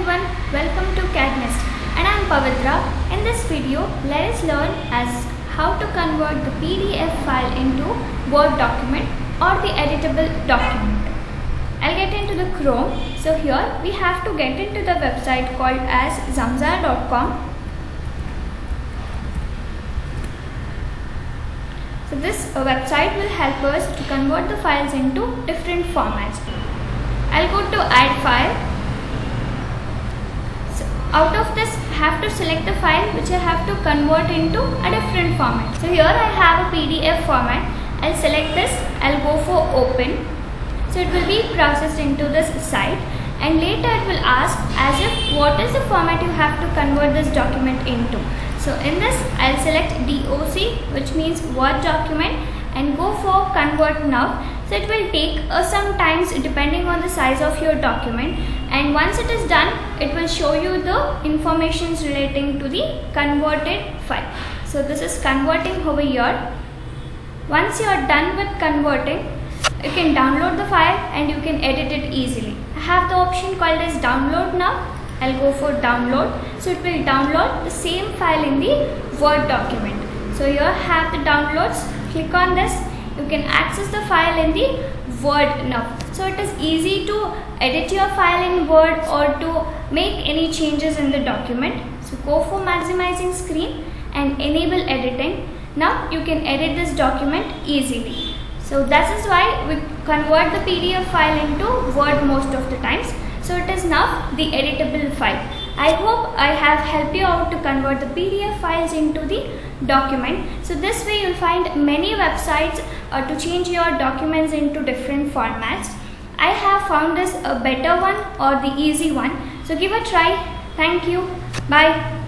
everyone, welcome to CADD Nest and I am Pavitra. In this video, let us learn as how to convert the PDF file into Word document or the editable document. I'll get into the Chrome. So here we have to get into the website called as zamzar.com. So this website will help us to convert the files into different formats. I'll go to add file. So out of this, I have to select the file which I have to convert into a different format. So here I have a PDF format. I'll select this. I'll go for open. So it will be processed into this site, and later it will ask as if what is the format you have to convert this document into. So in this, I'll select DOC, which means Word document, and go for convert now. So it will take some times depending on the size of your document, and once it is done, it will show you the informations relating to the converted file. So this is converting over here. Once you are done with converting, you can download the file and you can edit it easily. I have the option called as download now. I'll go for download. So it will download the same file in the Word document. So here I have the downloads. Click on this. You can access the file in the Word now. So it is easy to edit your file in Word or to make any changes in the document. So go for maximizing screen and enable editing. Now you can edit this document easily. So that is why we convert the PDF file into Word most of the times. So it is now the editable file. I hope I have helped you out to convert the PDF files into the document. So this way you'll find many websites to change your documents into different formats. I have found this a better one or the easy one. So give a try. Thank you. Bye.